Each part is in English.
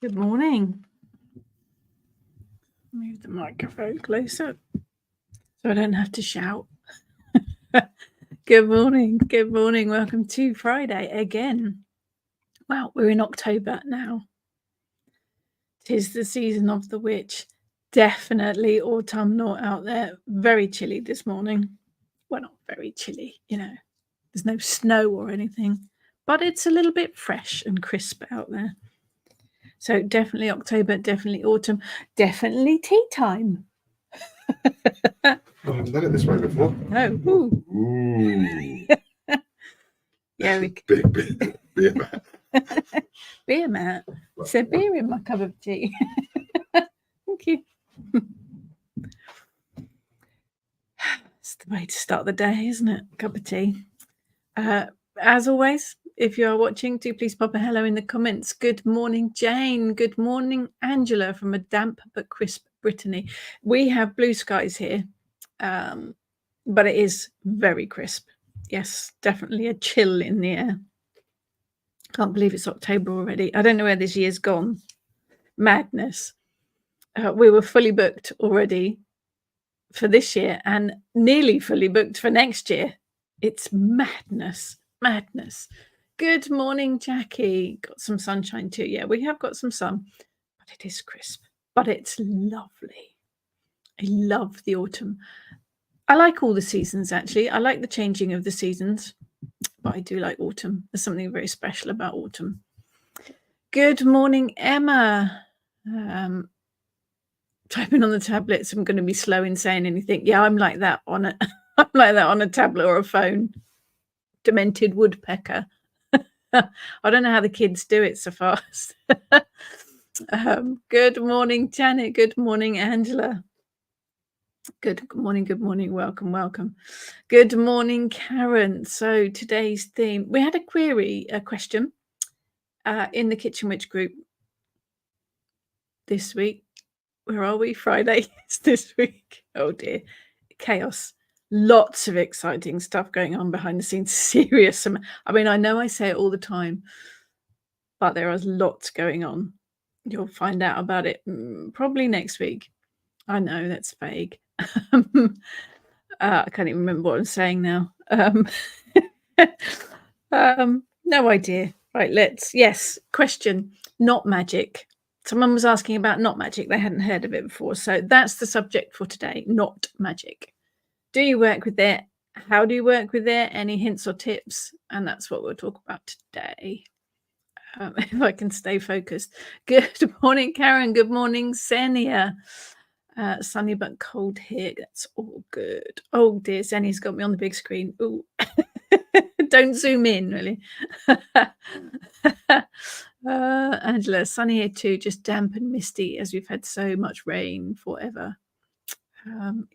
Good morning. Move the microphone closer so I don't have to shout. Good morning. Good morning. Welcome to Friday again. Wow, we're in October now. 'Tis the season of the witch. Definitely autumnal out there. Very chilly this morning. Well, not very chilly, There's no snow or anything, but it's a little bit fresh and crisp out there. So definitely October, definitely autumn, definitely tea time. I haven't done it this way before. No. Ooh. Yeah, Big beer mat. Beer mat. So beer in my cup of tea. Thank you. It's the way to start the day, isn't it? Cup of tea. As always, if you are watching, do please pop a hello in the comments. Good morning, Jane. Good morning, Angela from a damp but crisp Brittany. We have blue skies here, but it is very crisp. Yes, definitely a chill in the air. Can't believe it's October already. I don't know where this year's gone. Madness. We were fully booked already for this year and nearly fully booked for next year. It's madness. Good morning, Jackie. Got some sunshine too. Yeah, we have got some sun, but it is crisp, but it's lovely. I love the autumn. I like all the seasons, actually. I like the changing of the seasons, but I do like autumn. There's something very special about autumn. Good morning, Emma. Typing on the tablets, I'm going to be slow in saying anything. Yeah, I'm like that on a I'm like that on a tablet or a phone. Demented woodpecker. I don't know how the kids do it so fast. Good morning, Janet. Good morning, Angela. Good morning. Welcome. Good morning, Karen. So today's theme, we had a question in the Kitchen Witch group this week. Where are we? Friday is this week. Oh dear. Chaos. Lots of exciting stuff going on behind the scenes. Serious. I mean, I know I say it all the time, but there is lots going on. You'll find out about it probably next week. I know that's vague. I can't even remember what I'm saying now. No idea. Right, yes, question. Not magic. Someone was asking about not magic. They hadn't heard of it before. So that's the subject for today, not magic. Do you work with it? How do you work with it? Any hints or tips? And that's what we'll talk about today. If I can stay focused. Good morning, Karen. Good morning, Senia. Sunny but cold here. That's all good. Oh dear, Senia's got me on the big screen. Ooh. Don't zoom in, really. Angela, sunny here too, just damp and misty as we've had so much rain forever.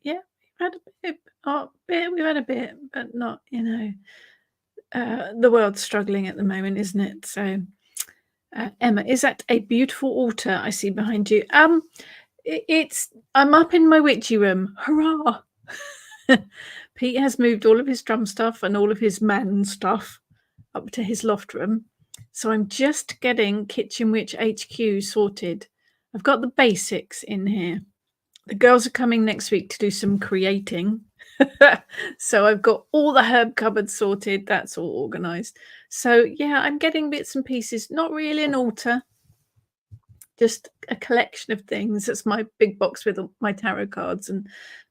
Yeah, we've had a bit, but not, the world's struggling at the moment, isn't it? So, Emma, is that a beautiful altar I see behind you? I'm up in my witchy room. Hurrah! Pete has moved all of his drum stuff and all of his man stuff up to his loft room. So I'm just getting Kitchen Witch HQ sorted. I've got the basics in here. The girls are coming next week to do some creating. So I've got all the herb cupboards sorted. That's all organized. So yeah, I'm getting bits and pieces. Not really an altar, just a collection of things. That's my big box with my tarot cards and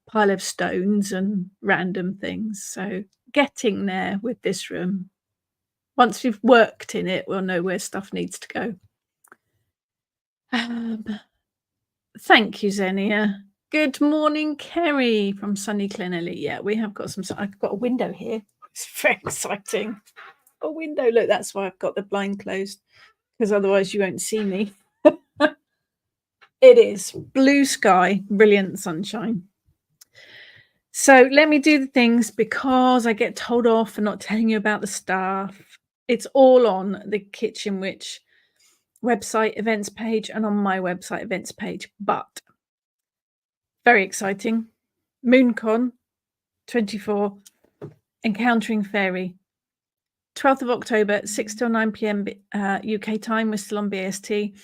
pile of stones and random things. So getting there with this room. Once we've worked in it, we'll know where stuff needs to go. Thank you, Xenia. Good morning, Kerry from Sunny Clenelly. Yeah, we have got some. I've got a window here. It's very exciting. A window. Look, that's why I've got the blind closed, because otherwise you won't see me. It is blue sky, brilliant sunshine. So let me do the things because I get told off for not telling you about the stuff. It's all on the Kitchen Witch website events page and on my website events page, but very exciting. MoonCon 24, Encountering Fairy. 12th of October, 6 till 9 p.m. UK time. We're still on BST.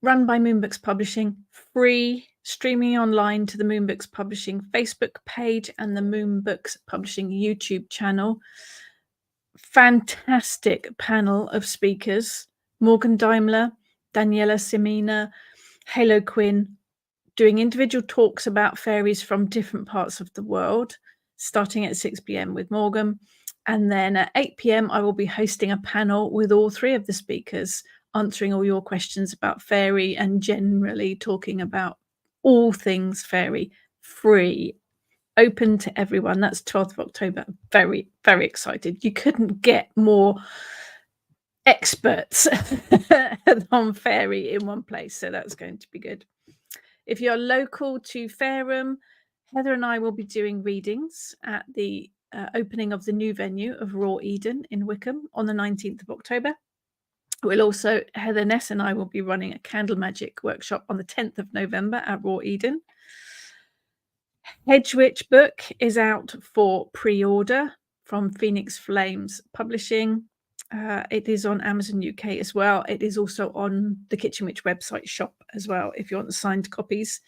run by Moonbooks Publishing, free, streaming online to the Moonbooks Publishing Facebook page and the Moonbooks Publishing YouTube channel. Fantastic panel of speakers. Morgan Daimler, Daniela Simina, Halo Quinn, doing individual talks about fairies from different parts of the world, starting at 6 p.m. with Morgan. And then at 8 p.m., I will be hosting a panel with all three of the speakers, answering all your questions about fairy and generally talking about all things fairy, free, open to everyone. That's 12th of October. Very, very excited. You couldn't get more experts on fairy in one place. So that's going to be good. If you're local to Fareham, Heather and I will be doing readings at the opening of the new venue of Raw Eden in Wickham on the 19th of October. We'll also, Heather Ness and I will be running a candle magic workshop on the 10th of November at Raw Eden. Hedge Witch book is out for pre-order from Phoenix Flames Publishing. It is on Amazon UK as well. It is also on the Kitchen Witch website shop as well if you want the signed copies.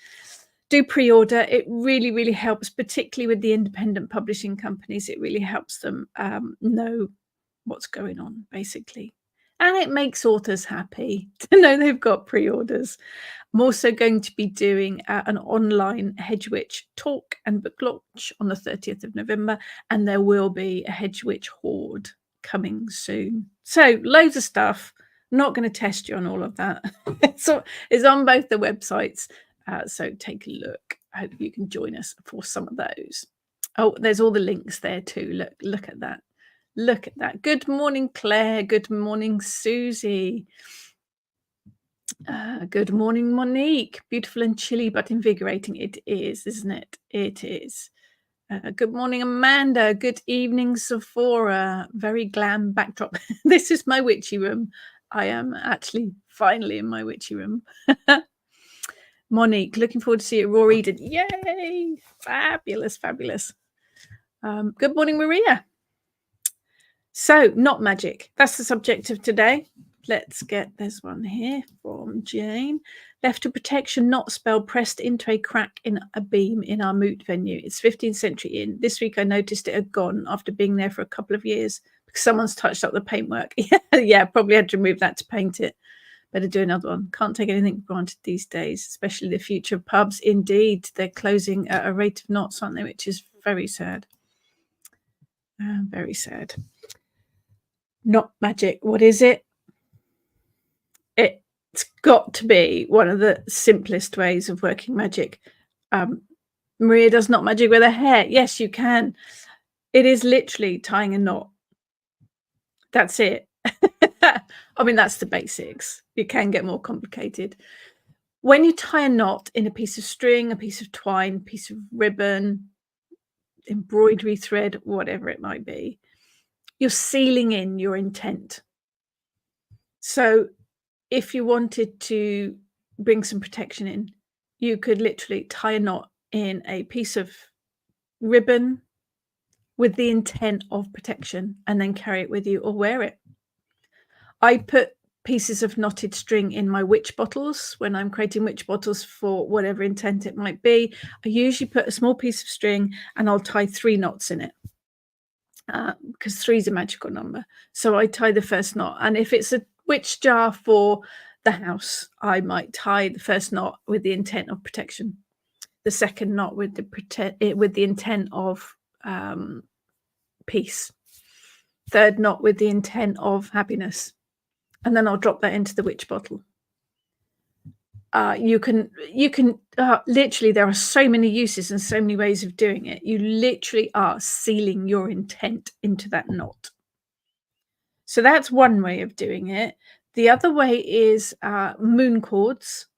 Do pre-order. It really, really helps, particularly with the independent publishing companies. It really helps them know what's going on, basically. And it makes authors happy to know they've got pre-orders. I'm also going to be doing an online Hedge Witch talk and book launch on the 30th of November, and there will be a Hedge Witch hoard coming soon. So loads of stuff. I'm not going to test you on all of that. It's on both the websites, so take a look. I hope you can join us for some of those. Oh, there's all the links there too. Look at that. Look at that. Good morning, Claire. Good morning, Susie. Good morning, Monique. Beautiful and chilly, but invigorating. It is, isn't it? It is. Good morning, Amanda. Good evening, Sephora. Very glam backdrop. This is my witchy room. I am actually finally in my witchy room. Monique, looking forward to see you at Raw Eden. Yay! Fabulous, fabulous. Good morning, Maria. So, not magic. That's the subject of today. Let's get, there's one here from Jane. Left to protection, not spell pressed into a crack in a beam in our moot venue. It's 15th century inn. This week I noticed it had gone after being there for a couple of years because someone's touched up the paintwork. Yeah, probably had to remove that to paint it. Better do another one. Can't take anything for granted these days, especially the future of pubs. Indeed, they're closing at a rate of knots, aren't they? Which is very sad. Very sad. Not magic. What is it? It's got to be one of the simplest ways of working magic. Maria does not magic with her hair. Yes, you can. It is literally tying a knot. That's it. I mean, that's the basics. It can get more complicated. When you tie a knot in a piece of string, a piece of twine, a piece of ribbon, embroidery thread, whatever it might be, you're sealing in your intent. So if you wanted to bring some protection in, you could literally tie a knot in a piece of ribbon with the intent of protection and then carry it with you or wear it. I put pieces of knotted string in my witch bottles when I'm creating witch bottles for whatever intent it might be. I usually put a small piece of string and I'll tie 3 knots in it. Because 3 is a magical number. So I tie the first knot. And if it's a witch jar for the house, I might tie the first knot with the intent of protection. The second knot with the intent of peace. Third knot with the intent of happiness. And then I'll drop that into the witch bottle. You can literally, there are so many uses and so many ways of doing it. You literally are sealing your intent into that knot. So that's one way of doing it. The other way is moon cords.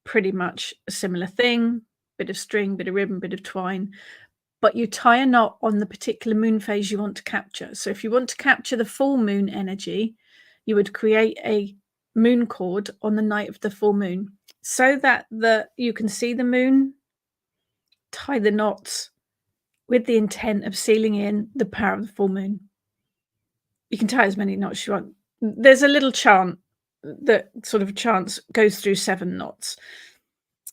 Pretty much a similar thing. Bit of string, bit of ribbon, bit of twine. But you tie a knot on the particular moon phase you want to capture. So if you want to capture the full moon energy, you would create a moon cord on the night of the full moon so that you can see the moon, tie the knots with the intent of sealing in the power of the full moon. You can tie as many knots as you want. There's a little chant that sort of chants goes through 7 knots.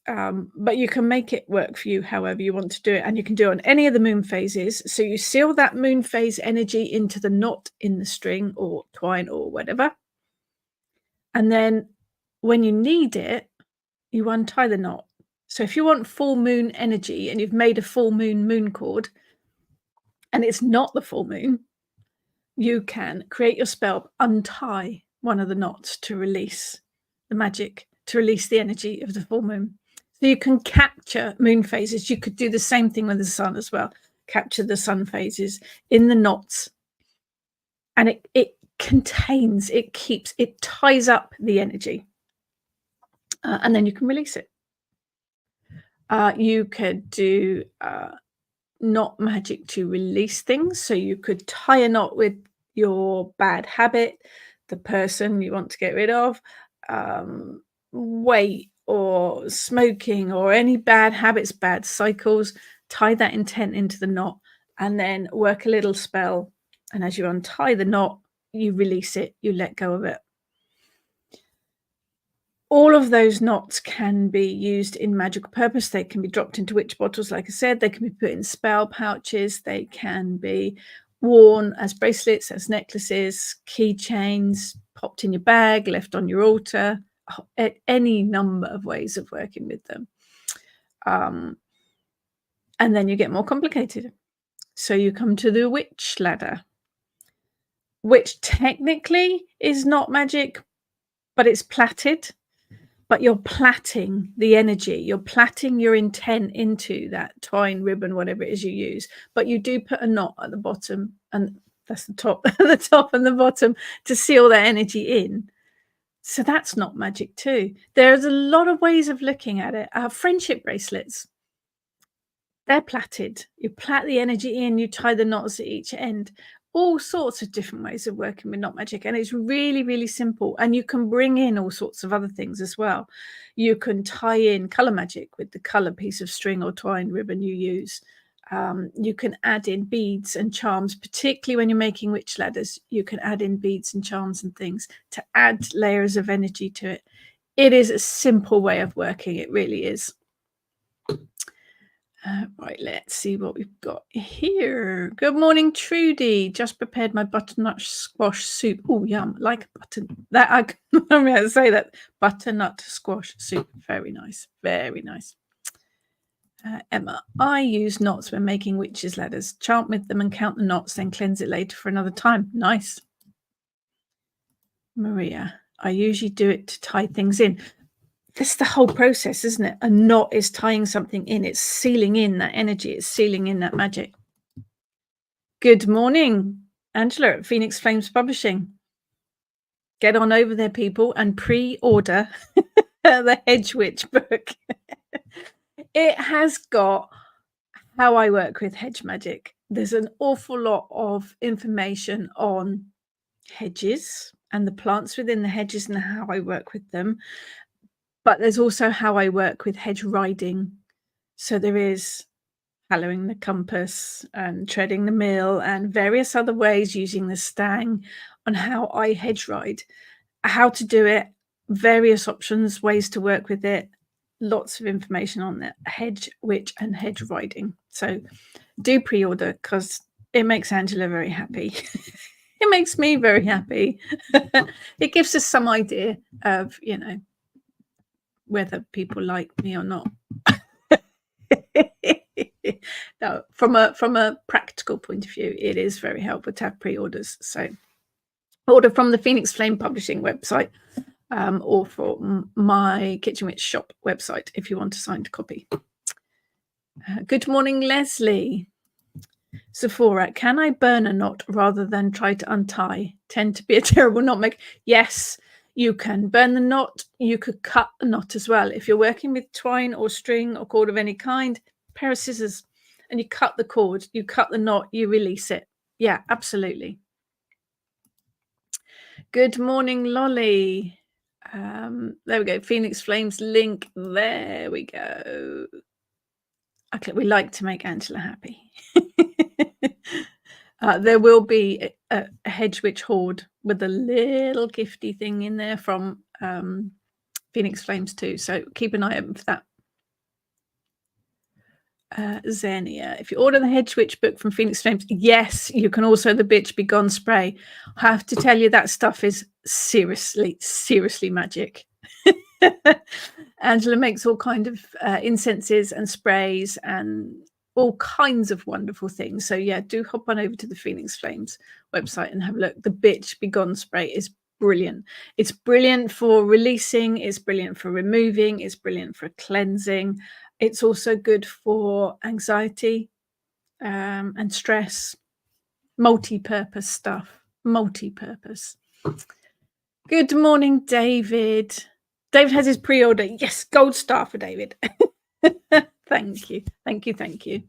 But you can make it work for you however you want to do it, and you can do it on any of the moon phases. So you seal that moon phase energy into the knot in the string or twine or whatever. And then when you need it, you untie the knot. So if you want full moon energy and you've made a full moon cord and it's not the full moon, you can create your spell, untie one of the knots to release the magic, to release the energy of the full moon. So you can capture moon phases. You could do the same thing with the sun as well. Capture the sun phases in the knots. And it contains, it keeps, it ties up the energy. And then you can release it. You could do knot magic to release things. So you could tie a knot with your bad habit, the person you want to get rid of, weight or smoking or any bad habits, bad cycles. Tie that intent into the knot and then work a little spell. And as you untie the knot, you release it, you let go of it. All of those knots can be used in magical purpose. They can be dropped into witch bottles, like I said. They can be put in spell pouches. They can be worn as bracelets, as necklaces, keychains, popped in your bag, left on your altar, any number of ways of working with them. And then you get more complicated. So you come to the witch ladder, which technically is not magic, but it's plaited. But you're plaiting the energy, you're plaiting your intent into that twine, ribbon, whatever it is you use. But you do put a knot at the bottom, and that's the top, the top and the bottom to seal that energy in. So that's not magic too. There's a lot of ways of looking at it. Friendship bracelets, they're plaited. You plait the energy in, you tie the knots at each end. All sorts of different ways of working with knot magic, and it's really, really simple. And you can bring in all sorts of other things as well. You can tie in color magic with the color piece of string or twine ribbon you use. You can add in beads and charms, particularly when you're making witch ladders. You can add in beads and charms and things to add layers of energy to it. It is a simple way of working. It really is. Right, let's see what we've got here. Good morning, Trudy. Just prepared my butternut squash soup. Oh, yum! Like button that I'm going to say that butternut squash soup. Very nice, very nice. Emma, I use knots when making witches' ladders. Chant with them and count the knots, then cleanse it later for another time. Nice. Maria, I usually do it to tie things in. That's the whole process, isn't it? A knot is tying something in. It's sealing in that energy. It's sealing in that magic. Good morning, Angela at Phoenix Flames Publishing. Get on over there, people, and pre-order the Hedge Witch book. It has got how I work with hedge magic. There's an awful lot of information on hedges and the plants within the hedges and how I work with them. But there's also how I work with hedge riding. So there is hallowing the compass and treading the mill and various other ways using the stang on how I hedge ride, how to do it, various options, ways to work with it, lots of information on the hedge witch and hedge riding. So do pre-order because it makes Angela very happy. It makes me very happy. It gives us some idea of, whether people like me or not. No, from a practical point of view, it is very helpful to have pre-orders. So order from the Phoenix Flame Publishing website or from my Kitchen Witch shop website if you want a signed copy. Good morning, Leslie. Sephora, can I burn a knot rather than try to untie? Tend to be a terrible knot maker. Yes, you can burn the knot. You could cut the knot as well. If you're working with twine or string or cord of any kind, pair of scissors, and you cut the cord, you cut the knot, you release it. Yeah, absolutely. Good morning, Lolly. There we go. Phoenix Flames link. There we go. Okay, we like to make Angela happy. There will be a hedge witch hoard with a little gifty thing in there from Phoenix Flames too. So keep an eye open for that. Xenia, if you order the Hedge Witch book from Phoenix Flames, yes, you can also the Bitch Be Gone spray. I have to tell you that stuff is seriously magic. Angela makes all kind of incenses and sprays and all kinds of wonderful things. So yeah, do hop on over to the Phoenix Flames website and have a look. The Bitch Be Gone spray is brilliant. It's brilliant for releasing, it's brilliant for removing, it's brilliant for cleansing. It's also good for anxiety and stress. Multi-purpose stuff. Multi-purpose. Good morning, David. David has his pre-order. Yes, gold star for David. Thank you. Thank you. Thank you.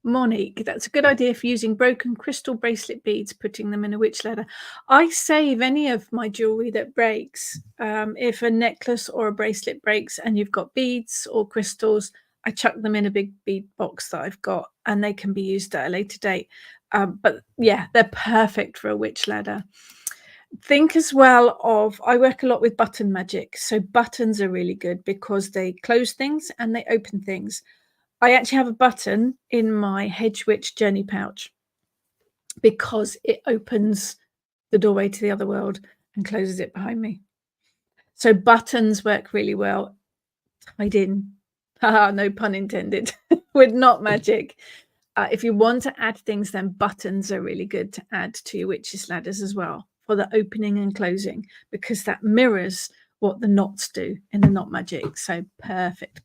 Monique, that's a good idea for using broken crystal bracelet beads, putting them in a witch ladder. I save any of my jewelry that breaks. If a necklace or a bracelet breaks and you've got beads or crystals, I chuck them in a big bead box that I've got and they can be used at a later date. But yeah, they're perfect for a witch ladder. Think as well of, I work a lot with button magic. So buttons are really good because they close things and they open things. I actually have a button in my Hedge Witch journey pouch because it opens the doorway to the other world and closes it behind me. So buttons work really well tied in. No pun intended. With not magic. If you want to add things, then buttons are really good to add to your witches' ladders as well for the opening and closing, because that mirrors what the knots do in the knot magic. So perfect.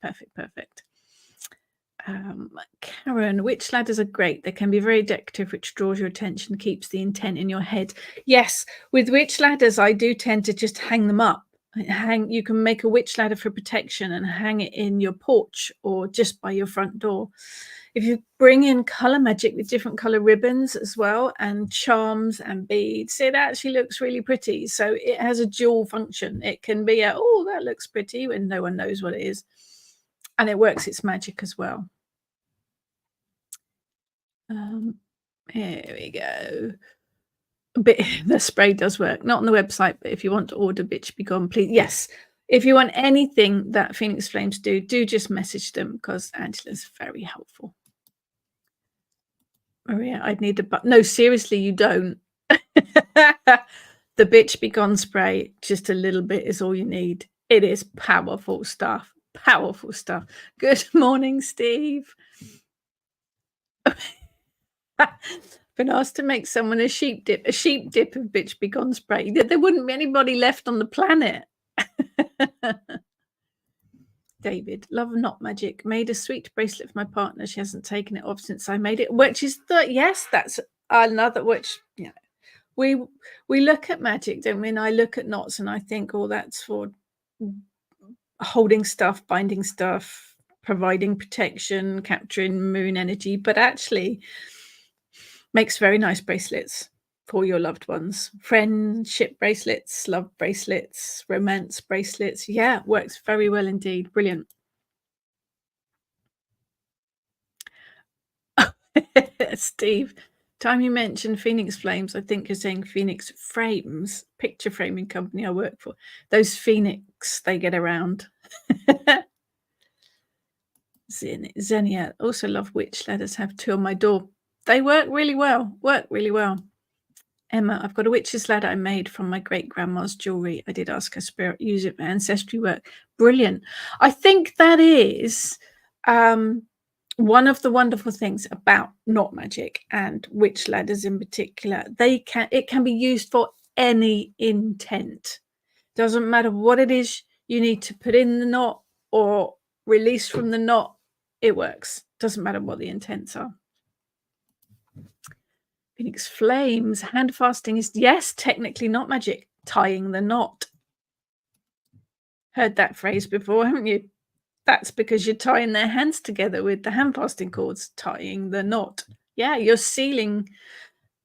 Karen, witch ladders are great. They can be very decorative, which draws your attention, keeps the intent in your head. Yes, with witch ladders, I do tend to just hang them up. You can make a witch ladder for protection and hang it in your porch or just by your front door. If you bring in color magic with different color ribbons as well and charms and beads, it actually looks really pretty. So it has a dual function. It can be oh, that looks pretty when no one knows what it is. And it works its magic as well. Here we go. But the spray does work, not on the website, but if you want to order Bitch Be Gone, please. Yes, if you want anything that Phoenix Flames do just message them because Angela's very helpful. Maria, I'd need a no, seriously, you don't. The Bitch Be Gone spray, just a little bit is all you need. It is powerful stuff. Powerful stuff. Good morning, Steve. Been asked to make someone a sheep dip of Bitch Be Gone spray. There wouldn't be anybody left on the planet. David, love knot magic. Made a sweet bracelet for my partner. She hasn't taken it off since I made it. Which is yes, that's another which we look at magic, don't we? And I look at knots and I think, oh, that's for holding stuff, binding stuff, providing protection, capturing moon energy, but actually makes very nice bracelets for your loved ones. Friendship bracelets, love bracelets, romance bracelets. Yeah, works very well indeed. Brilliant. Steve, time you mentioned Phoenix Flames, I think you're saying Phoenix Frames, picture framing company I work for. Those Phoenix, they get around. Xenia, also love witch ladders, have two on my door. They work really well. Emma, I've got a witch's ladder I made from my great-grandma's jewelry. I did ask her spirit use it for ancestry work. Brilliant. I think that is one of the wonderful things about knot magic and witch ladders in particular. It can be used for any intent. Doesn't matter what it is you need to put in the knot or release from the knot. It works. Doesn't matter what the intents are. Phoenix Flames, hand fasting is, yes, technically not magic. Tying the knot. Heard that phrase before, haven't you? That's because you're tying their hands together with the hand fasting cords, tying the knot. Yeah, you're sealing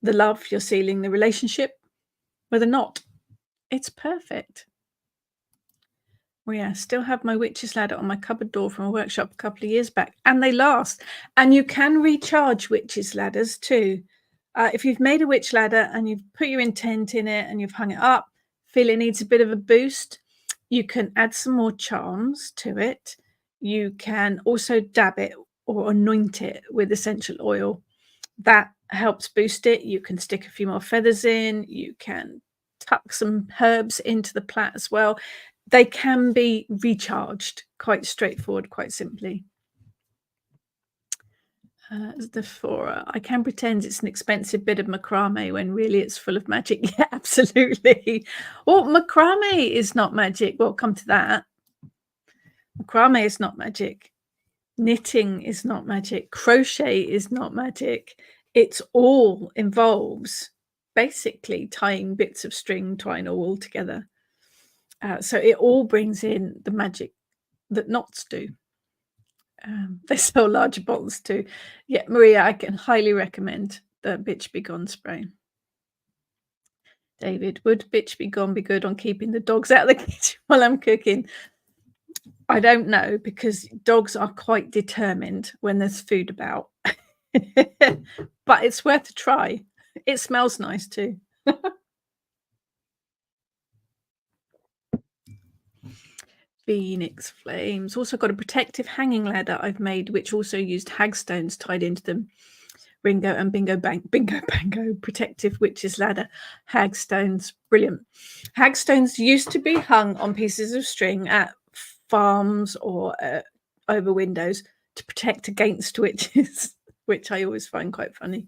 the love, you're sealing the relationship with a knot. It's perfect. Well, yeah, still have my witch's ladder on my cupboard door from a workshop a couple of years back, and they last. And you can recharge witch's ladders too. If you've made a witch ladder and you've put your intent in it and you've hung it up, feel it needs a bit of a boost, you can add some more charms to it. You can also dab it or anoint it with essential oil. That helps boost it. You can stick a few more feathers in. You can tuck some herbs into the plait as well. They can be recharged, quite straightforward, quite simply. The fora. I can pretend it's an expensive bit of macrame when really it's full of magic. Yeah, absolutely. Well, macrame is not magic. Well, come to that. Macrame is not magic. Knitting is not magic. Crochet is not magic. It's all involves basically tying bits of string, twine, or wool together. So it all brings in the magic that knots do. They sell larger bottles too. Yeah, Maria, I can highly recommend the Bitch Be Gone spray. David, would Bitch Be Gone be good on keeping the dogs out of the kitchen while I'm cooking? I don't know, because dogs are quite determined when there's food about. But it's worth a try. It smells nice too. Phoenix Flames. Also got a protective hanging ladder I've made, which also used hagstones tied into them. Ringo and Bingo Bango, protective witch's ladder, hagstones, brilliant. Hagstones used to be hung on pieces of string at farms or over windows to protect against witches, which I always find quite funny.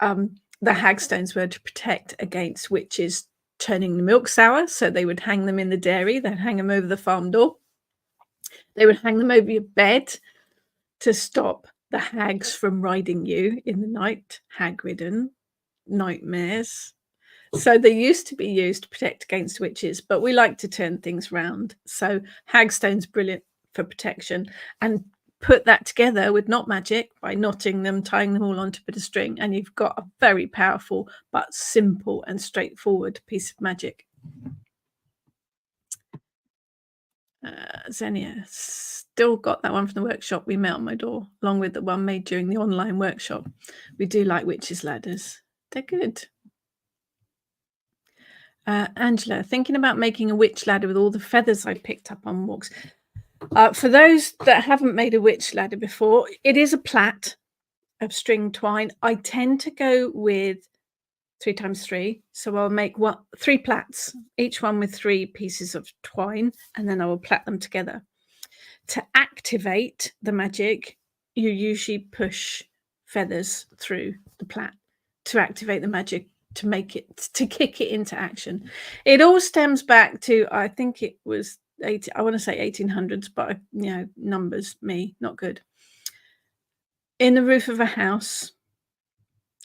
The hagstones were to protect against witches turning the milk sour, so they would hang them in the dairy, they'd hang them over the farm door, they would hang them over your bed to stop the hags from riding you in the night, hag-ridden, nightmares. So they used to be used to protect against witches, but we like to turn things round. So hagstone's brilliant for protection. And put that together with knot magic by knotting them, tying them all onto a bit of string, and you've got a very powerful but simple and straightforward piece of magic. Xenia, still got that one from the workshop we met on my door, along with the one made during the online workshop. We do like witches' ladders. They're good. Angela, thinking about making a witch ladder with all the feathers I picked up on walks. For those that haven't made a witch ladder before, it is a plait of string twine. I tend to go with 3 times 3. So I'll make 3 plaits, each one with 3 pieces of twine, and then I will plait them together. To activate the magic, you usually push feathers through the plait to activate the magic, to make it, to kick it into action. It all stems back to, I think it was I want to say 1800s, but numbers, me, not good. In the roof of a house,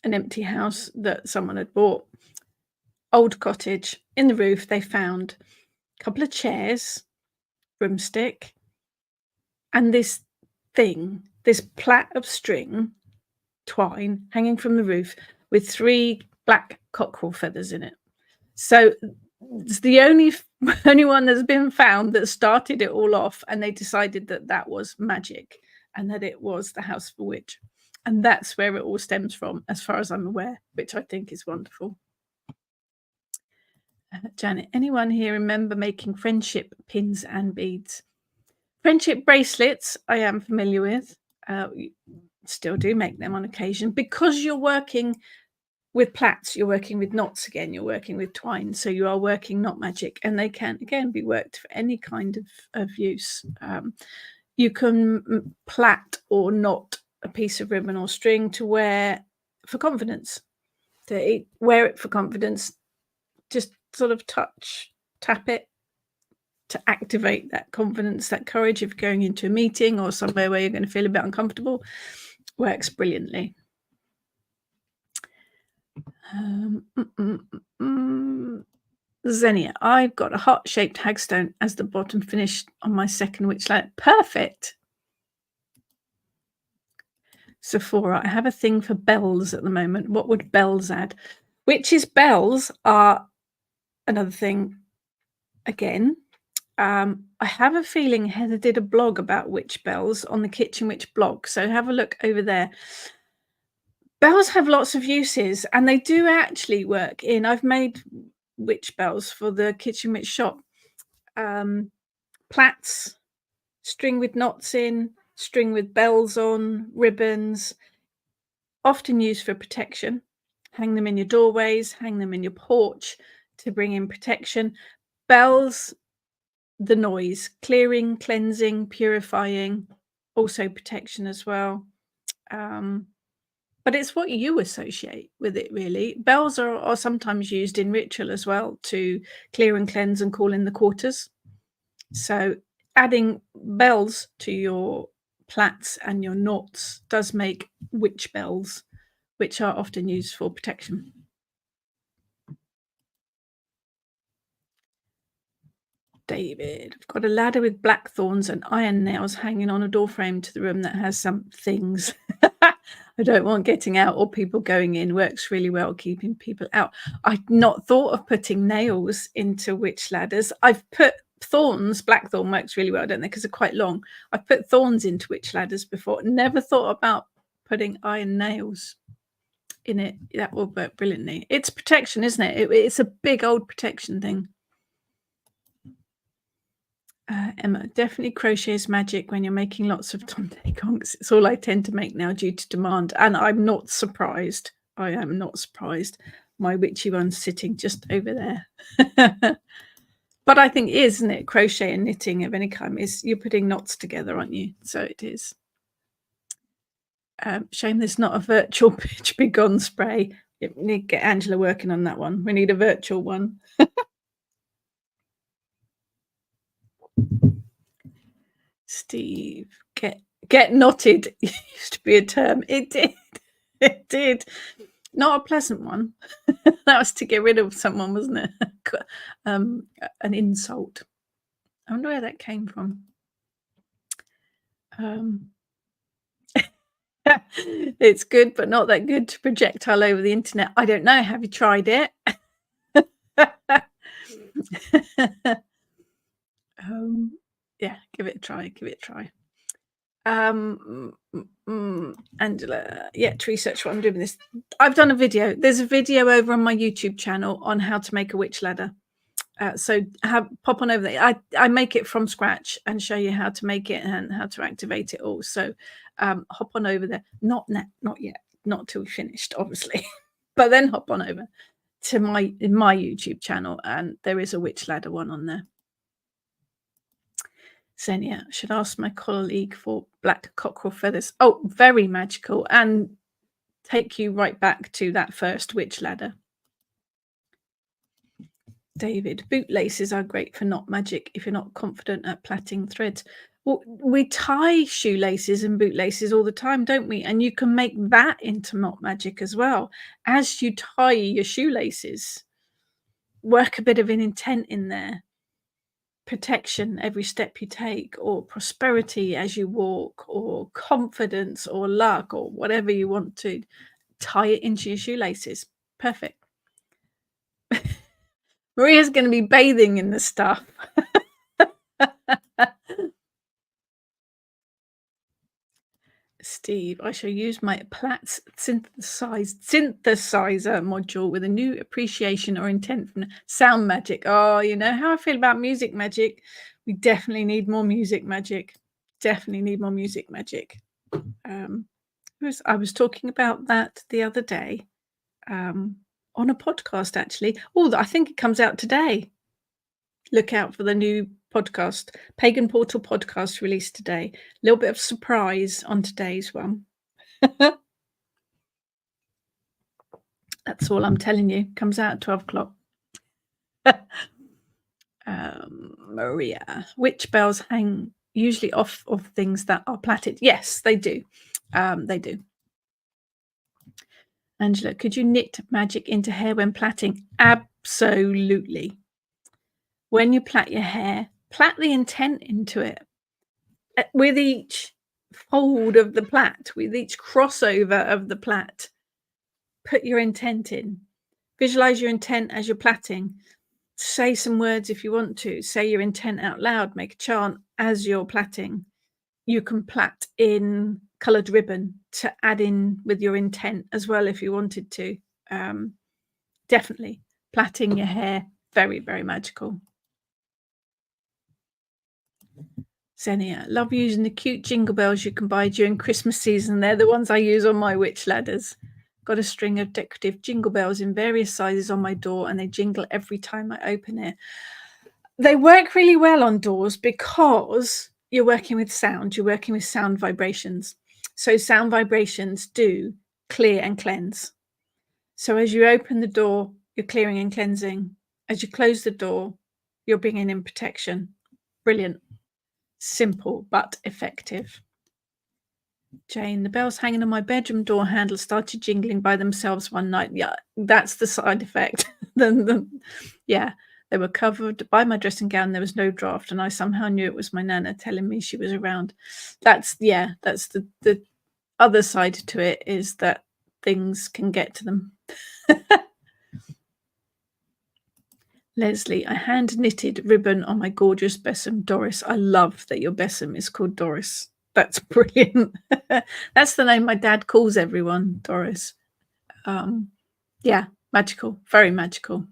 an empty house that someone had bought, old cottage, in the roof they found a couple of chairs, broomstick, and this thing, this plait of string twine hanging from the roof with 3 black cockerel feathers in it. So it's the only one that's been found that started it all off, and they decided that that was magic and that it was the house of a witch. And that's where it all stems from, as far as I'm aware, which I think is wonderful. Janet, anyone here remember making friendship pins and beads? Friendship bracelets, I am familiar with. Still do make them on occasion. Because you're working with plaits, you're working with knots again, you're working with twine, so you are working knot magic, and they can again be worked for any kind of use. You can plait or knot a piece of ribbon or string to wear for confidence. To wear it for confidence, just sort of tap it to activate that confidence, that courage if you're going into a meeting or somewhere where you're going to feel a bit uncomfortable. Works brilliantly. Xenia, I've got a heart-shaped hagstone as the bottom finish on my second witch ladder. Perfect. Sephora, I have a thing for bells at the moment. What would bells add? Witches' bells are another thing again. I have a feeling Heather did a blog about witch bells on the Kitchen Witch blog, so have a look over there. Bells have lots of uses, and they do actually work in I've made witch bells for the Kitchen Witch shop. Plaits, string with knots in, string with bells on, ribbons, often used for protection. Hang them in your doorways, hang them in your porch to bring in protection. Bells, the noise, clearing, cleansing, purifying, also protection as well. But it's what you associate with it, really. Bells are sometimes used in ritual as well to clear and cleanse and call in the quarters. So adding bells to your plaits and your knots does make witch bells, which are often used for protection. David, I've got a ladder with black thorns and iron nails hanging on a door frame to the room that has some things. I don't want getting out or people going in. Works really well keeping people out. I'd not thought of putting nails into witch ladders. I've put thorns, blackthorn works really well, don't they? Because they're quite long. I've put thorns into witch ladders before. Never thought about putting iron nails in it. That will work brilliantly. It's protection, isn't it? It's a big old protection thing. Emma, definitely crochet is magic when you're making lots of Tonte conks. It's all I tend to make now due to demand. And I'm not surprised. I am not surprised. My witchy one's sitting just over there. But I think isn't it? Crochet and knitting of any kind is you're putting knots together, aren't you? So it is. Shame there's not a virtual pitch begone spray. You need to get Angela working on that one. We need a virtual one. Steve, get knotted used to be a term. It did. It did. Not a pleasant one. That was to get rid of someone, wasn't it? An insult. I wonder where that came from. It's good, but not that good to projectile over the internet. I don't know. Have you tried it? Yeah, give it a try. Give it a try. Angela, yeah, to research what I'm doing with this. I've done a video. There's a video over on my YouTube channel on how to make a witch ladder. So pop on over there. I make it from scratch and show you how to make it and how to activate it all. So hop on over there. Not yet. Not till we finished, obviously. But then hop on over to my YouTube channel, and there is a witch ladder one on there. Xenia, should ask my colleague for black cockerel feathers. Oh, very magical, and take you right back to that first witch ladder. David, bootlaces are great for knot magic if you're not confident at plaiting threads. Well, we tie shoelaces and bootlaces all the time, don't we? And you can make that into knot magic as well. As you tie your shoelaces, work a bit of an intent in there. Protection every step you take, or prosperity as you walk, or confidence or luck, or whatever you want to. Tie it into your shoelaces. Perfect. Maria's going to be bathing in the stuff. Steve, I shall use my Platts synthesizer module with a new appreciation or intent from sound magic. Oh, you know how I feel about music magic. We definitely need more music magic. Definitely need more music magic. I was talking about that the other day on a podcast, actually. Oh, I think it comes out today. Look out for the new podcast, Pagan Portal podcast released today. A little bit of surprise on today's one. That's all I'm telling you. Comes out at 12 o'clock. Maria, witch bells hang usually off of things that are plaited. Yes, they do. They do. Angela, could you knit magic into hair when plaiting? Absolutely. When you plait your hair, plait the intent into it. With each fold of the plait, with each crossover of the plait, put your intent in. Visualize your intent as you're plaiting. Say some words if you want to. Say your intent out loud. Make a chant as you're plaiting. You can plait in coloured ribbon to add in with your intent as well if you wanted to. Definitely. Plaiting your hair, very, very magical. Xenia, love using the cute jingle bells you can buy during Christmas season. They're the ones I use on my witch ladders. Got a string of decorative jingle bells in various sizes on my door, and they jingle every time I open it. They work really well on doors because you're working with sound. You're working with sound vibrations. So sound vibrations do clear and cleanse. So as you open the door, you're clearing and cleansing. As you close the door, you're bringing in protection. Brilliant. Simple but effective. Jane, the bells hanging on my bedroom door handle started jingling by themselves one night. Yeah, that's the side effect. Yeah, they were covered by my dressing gown. There was no draft, and I somehow knew it was my nana telling me she was around. That's the other side to it, is that things can get to them. Leslie, I hand knitted ribbon on my gorgeous besom, Doris. I love that your besom is called Doris. That's brilliant. That's the name my dad calls everyone, Doris. Yeah, magical, very magical.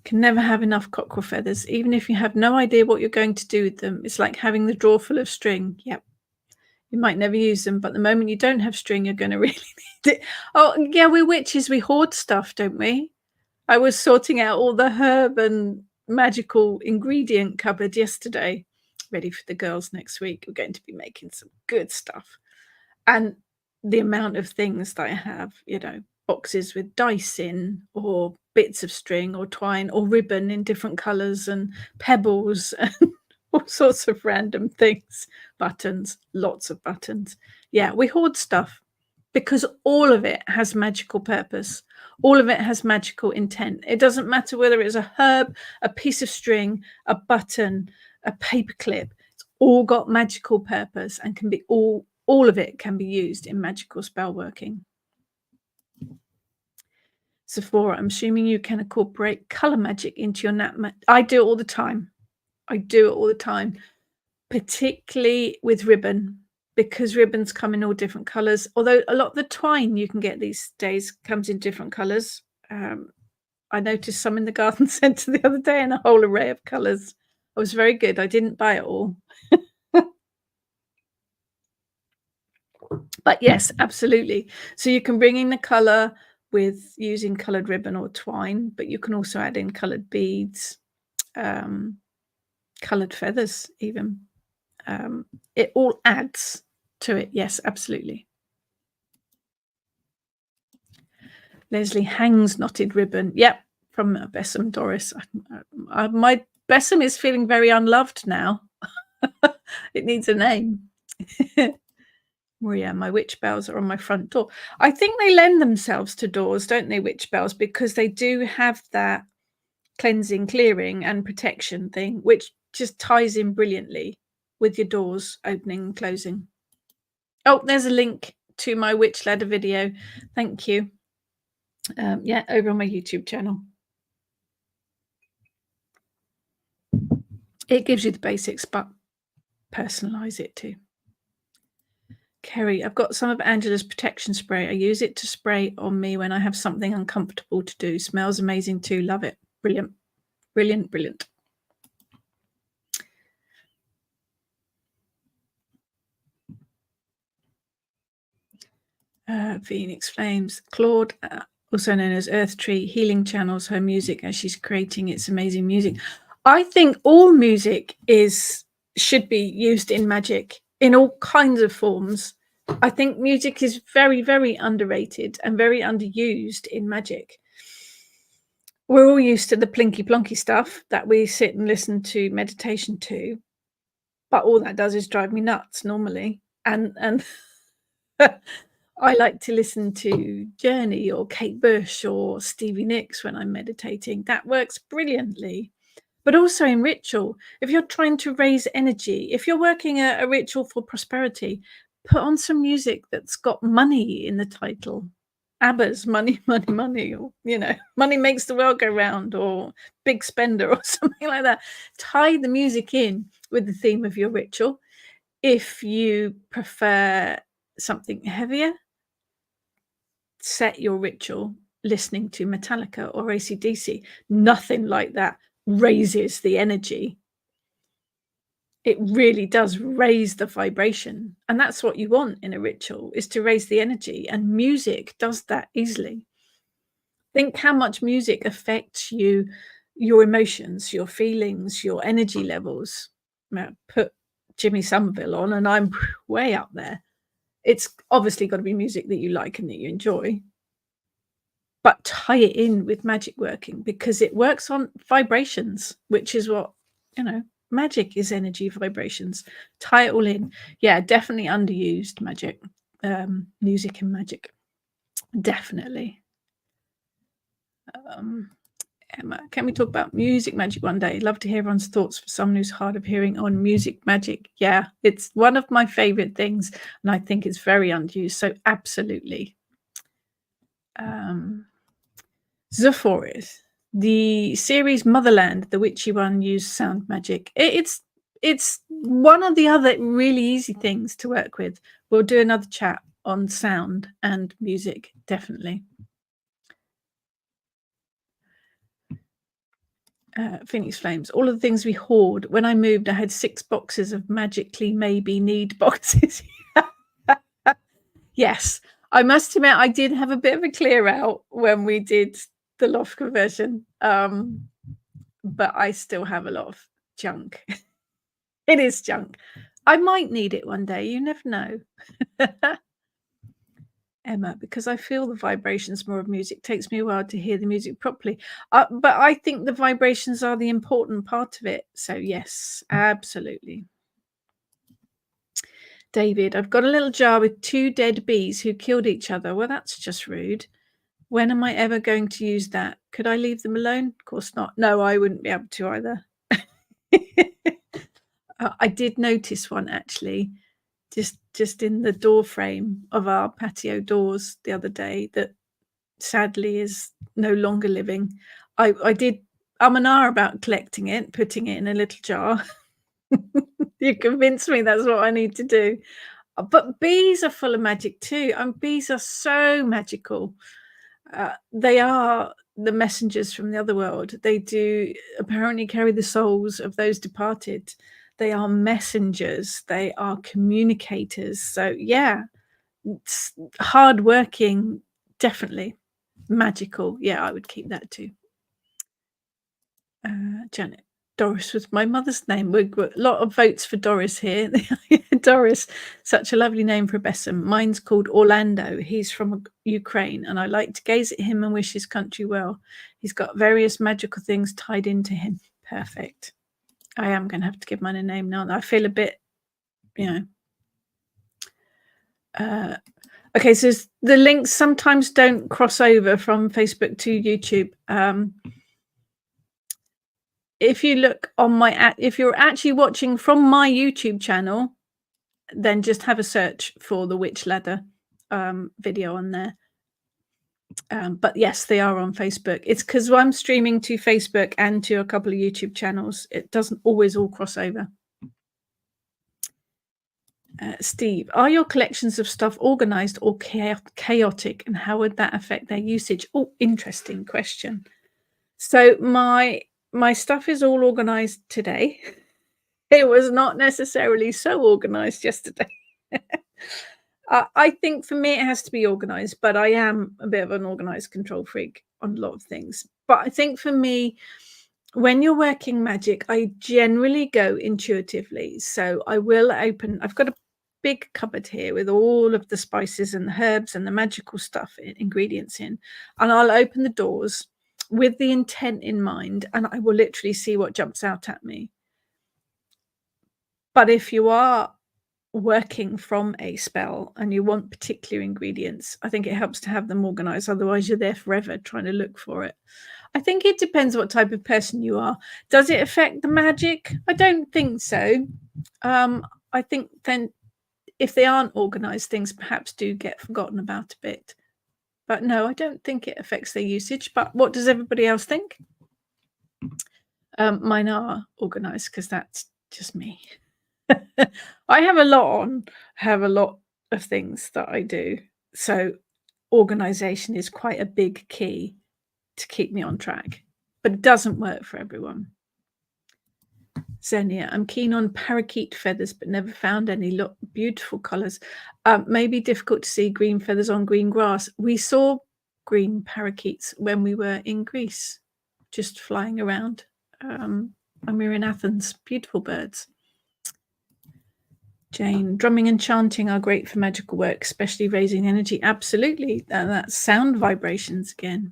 Can never have enough cockerel feathers, even if you have no idea what you're going to do with them. It's like having the drawer full of string. Yep. You might never use them, but the moment you don't have string, you're going to really need it. Oh, yeah, we're witches. We hoard stuff, don't we? I was sorting out all the herb and magical ingredient cupboard yesterday, ready for the girls next week. We're going to be making some good stuff. And the amount of things that I have, boxes with dice in, or bits of string or twine or ribbon in different colors, and pebbles and all sorts of random things. Buttons, lots of buttons. Yeah, we hoard stuff because all of it has magical purpose. All of it has magical intent. It doesn't matter whether it's a herb, a piece of string, a button, a paperclip. It's all got magical purpose and can be all of it can be used in magical spell working. Sephora, I'm assuming you can incorporate color magic into your nap. I do it all the time. Particularly with ribbon, because ribbons come in all different colors. Although a lot of the twine you can get these days comes in different colors. I noticed some in the garden centre the other day in a whole array of colors. I was very good. I didn't buy it all. But yes, absolutely. So you can bring in the color with using colored ribbon or twine, but you can also add in colored beads, colored feathers even. It all adds to it. Yes, absolutely. Leslie, hangs knotted ribbon. Yep, from Besom, Doris. My Besom is feeling very unloved now. It needs a name. Maria, my witch bells are on my front door. I think they lend themselves to doors, don't they, witch bells? Because they do have that cleansing, clearing and protection thing, which just ties in brilliantly with your doors opening and closing. Oh, there's a link to my witch ladder video. Thank you. Yeah, over on my YouTube channel. It gives you the basics, but personalize it too. Kerry, I've got some of Angela's protection spray. I use it to spray on me when I have something uncomfortable to do. Smells amazing too. Love it. Brilliant. Brilliant, brilliant. Phoenix Flames. Claude, also known as Earth Tree, healing channels her music as she's creating its amazing music. I think all music should be used in magic in all kinds of forms. I think music is very, very underrated and very underused in magic. We're all used to the plinky plonky stuff that we sit and listen to meditation to, but all that does is drive me nuts normally. And I like to listen to Journey or Kate Bush or Stevie Nicks when I'm meditating. That works brilliantly. But also in ritual, if you're trying to raise energy, if you're working a ritual for prosperity, put on some music that's got money in the title ABBA's Money, Money, Money, or, Money Makes the World Go Round, or Big Spender, or something like that. Tie the music in with the theme of your ritual. If you prefer something heavier, set your ritual listening to Metallica or AC/DC. Nothing like that raises the energy. It really does raise the vibration, and that's what you want in a ritual, is to raise the energy, and music does that easily. Think how much music affects you, your emotions, your feelings, your energy levels. Now, put Jimmy Somerville on and I'm way up there. It's obviously got to be music that you like and that you enjoy, but tie it in with magic working, because it works on vibrations, which is what, magic is energy vibrations. Tie it all in. Yeah, definitely underused magic, music and magic. Definitely. Emma, can we talk about music magic one day? Love to hear everyone's thoughts for someone who's hard of hearing on music magic. Yeah, it's one of my favorite things, and I think it's very underused. So absolutely. Zephyrus, the series Motherland, the witchy one, used sound magic. It's one of the other really easy things to work with. We'll do another chat on sound and music, definitely. Phoenix Flames, all of the things we hoard. When I moved, I had 6 boxes of magically maybe need boxes. Yes, I must admit I did have a bit of a clear out when we did the loft conversion, but I still have a lot of junk. It is junk. I might need it one day, you never know. Emma, because I feel the vibrations more of music. Takes me a while to hear the music properly. But I think the vibrations are the important part of it. So yes, absolutely. David, I've got a little jar with 2 dead bees who killed each other. Well, that's just rude. When am I ever going to use that? Could I leave them alone? Of course not. No, I wouldn't be able to either. I did notice one actually, just in the door frame of our patio doors the other day, that sadly is no longer living. I did and ah about collecting it, putting it in a little jar. You convinced me that's what I need to do. But bees are full of magic too, and bees are so magical. They are the messengers from the other world. They do apparently carry the souls of those departed. They are messengers. They are communicators. So yeah, it's hardworking, definitely magical. Yeah, I would keep that too. Janet. Doris was my mother's name. We've got a lot of votes for Doris here. Doris, such a lovely name for a besom. Mine's called Orlando. He's from Ukraine, and I like to gaze at him and wish his country well. He's got various magical things tied into him. Perfect. I am going to have to give mine a name now. I feel a bit, okay, so the links sometimes don't cross over from Facebook to YouTube. If you look on if you're actually watching from my YouTube channel, then just have a search for the Witch Ladder video on there. But yes, they are on Facebook. It's because I'm streaming to Facebook and to a couple of YouTube channels. It doesn't always all cross over. Steve, are your collections of stuff organized or chaotic, and how would that affect their usage? Oh, interesting question. So my stuff is all organized today. It was not necessarily so organized yesterday. I think for me it has to be organized, but I am a bit of an organized control freak on a lot of things. But I think for me, when you're working magic, I generally go intuitively. So I will I've got a big cupboard here with all of the spices and the herbs and the magical stuff, ingredients in, and I'll open the doors with the intent in mind, and I will literally see what jumps out at me. But if you are working from a spell and you want particular ingredients, I think it helps to have them organized. Otherwise, you're there forever trying to look for it. I think it depends what type of person you are. Does it affect the magic? I don't think so. I think then if they aren't organized, things perhaps do get forgotten about a bit. But no, I don't think it affects their usage. But what does everybody else think? Mine are organized because that's just me. I have a lot on, have a lot of things that I do. So organization is quite a big key to keep me on track, but it doesn't work for everyone. Xenia, I'm keen on parakeet feathers, but never found any. Look, beautiful colors. Maybe difficult to see green feathers on green grass. We saw green parakeets when we were in Greece, just flying around. When we were in Athens. Beautiful birds. Jane, drumming and chanting are great for magical work, especially raising energy. Absolutely. That's sound vibrations again.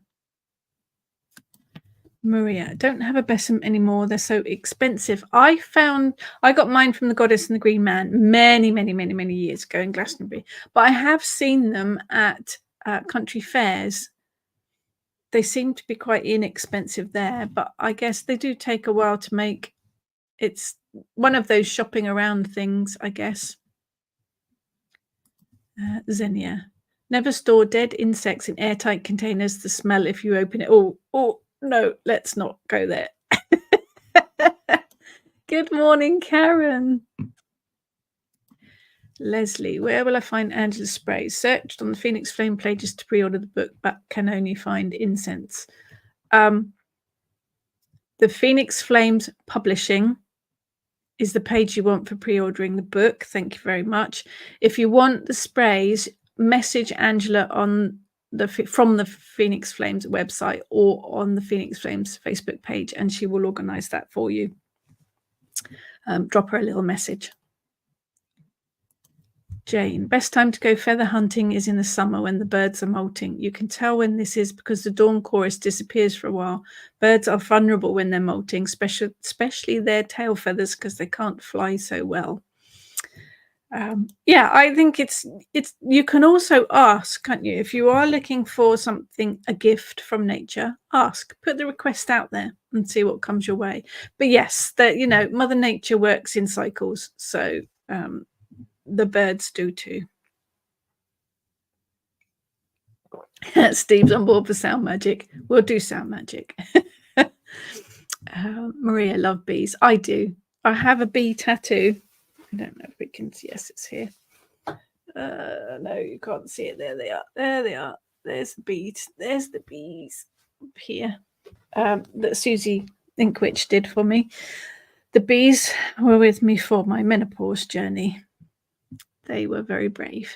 Maria, don't have a besom anymore. They're so expensive. I got mine from the Goddess and the Green Man many years ago in Glastonbury, but I have seen them at country fairs. They seem to be quite inexpensive there, but I guess they do take a while to make. It's one of those shopping around things, I guess. Xenia, never store dead insects in airtight containers. The smell if you open it. Oh, no, let's not go there. Good morning, Karen. Leslie, where will I find Angela's spray? Searched on the Phoenix Flame pages to pre-order the book, but can only find incense. The Phoenix Flames Publishing is the page you want for pre-ordering the book. Thank you very much. If you want the sprays, message Angela from the Phoenix Flames website or on the Phoenix Flames Facebook page, and she will organize that for you. Drop her a little message. Jane, best time to go feather hunting is in the summer when the birds are molting. You can tell when this is because the dawn chorus disappears for a while. Birds are vulnerable when they're molting, especially their tail feathers because they can't fly so well. Yeah, I think it's. You can also ask, can't you? If you are looking for something, a gift from nature, ask. Put the request out there and see what comes your way. But yes, Mother Nature works in cycles, so the birds do too. Steve's on board for sound magic. We'll do sound magic. Maria, love bees. I do. I have a bee tattoo. I don't know if we can see. Yes, it's here. No, you can't see it. There they are. There they are. There's the bees. There's the bees up here that Susie Inkwitch did for me. The bees were with me for my menopause journey. They were very brave.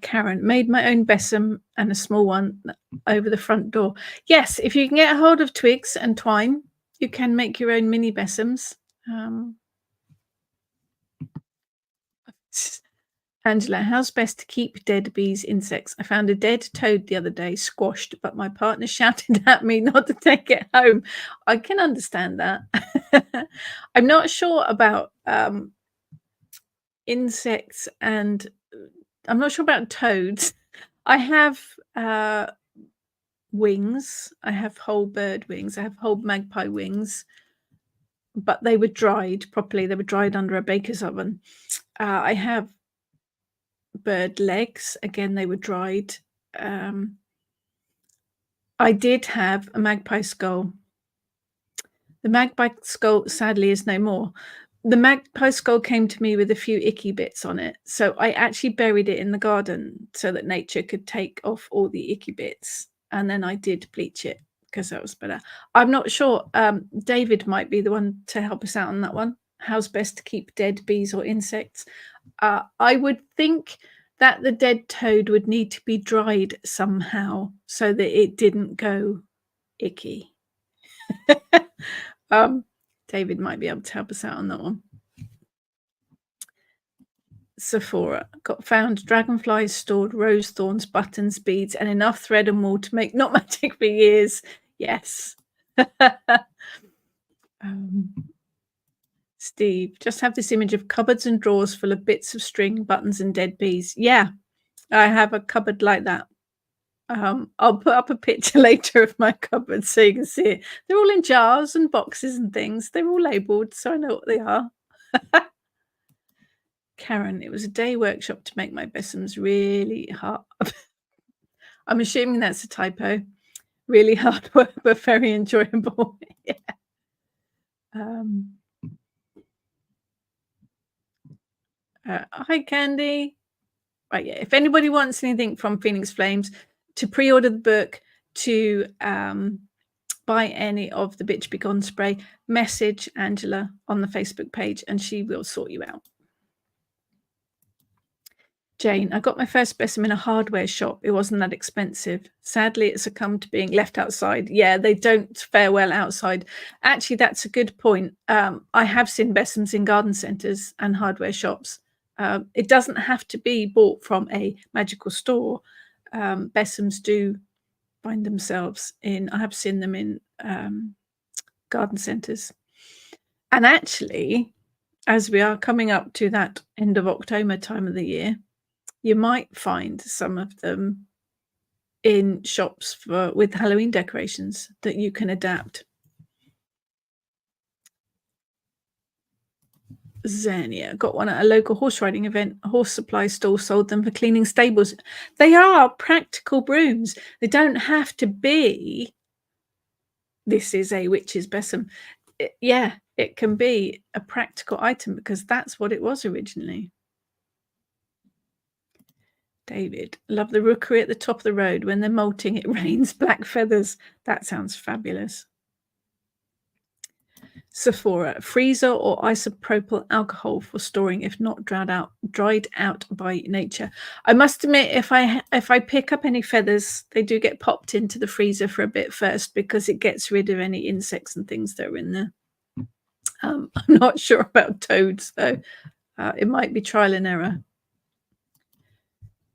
Karen, made my own besom and a small one over the front door. Yes, if you can get a hold of twigs and twine, you can make your own mini besoms. Angela, how's best to keep dead bees, insects? I found a dead toad the other day, squashed, but my partner shouted at me not to take it home. I can understand that. I'm not sure about insects, and I'm not sure about toads. I have wings. I have whole bird wings. I have whole magpie wings, but they were dried properly. They were dried under a baker's oven. I have bird legs. Again, they were dried. I did have a magpie skull. The magpie skull, sadly, is no more. The magpie skull came to me with a few icky bits on it. So I actually buried it in the garden so that nature could take off all the icky bits. And then I did bleach it because that was better. I'm not sure. David might be the one to help us out on that one. How's best to keep dead bees or insects? I would think that the dead toad would need to be dried somehow so that it didn't go icky. David might be able to help us out on that one. Sephora, found dragonflies, stored rose thorns, buttons, beads, and enough thread and wool to make knot magic for years. Yes. Steve, just have this image of cupboards and drawers full of bits of string, buttons, and dead bees. Yeah, I have a cupboard like that. I'll put up a picture later of my cupboard so you can see it. They're all in jars and boxes and things. They're all labelled, so I know what they are. Karen, it was a day workshop to make my besoms really hard. I'm assuming that's a typo. Really hard work, but very enjoyable. Yeah. Hi, Candy. Right, yeah. If anybody wants anything from Phoenix Flames, to pre-order the book, to buy any of the Bitch Be Gone spray, message Angela on the Facebook page and she will sort you out. Jane, I got my first besom in a hardware shop. It wasn't that expensive. Sadly, it succumbed to being left outside. Yeah, they don't fare well outside. Actually, that's a good point. I have seen besoms in garden centres and hardware shops. It doesn't have to be bought from a magical store. Besoms do find themselves in, I have seen them in garden centres. And actually, as we are coming up to that end of October time of the year, you might find some of them in shops with Halloween decorations that you can adapt. Xenia, got one at a local horse riding event. A horse supply store sold them for cleaning stables. They are practical brooms. They don't have to be, this is a witch's besom. Yeah, it can be a practical item because that's what it was originally. David, love the rookery at the top of the road. When they're molting, it rains black feathers. That sounds fabulous. Sephora, freezer or isopropyl alcohol for storing if not dried out by nature. I must admit, if I pick up any feathers, they do get popped into the freezer for a bit first because it gets rid of any insects and things that are in there. I'm not sure about toads though. It might be trial and error.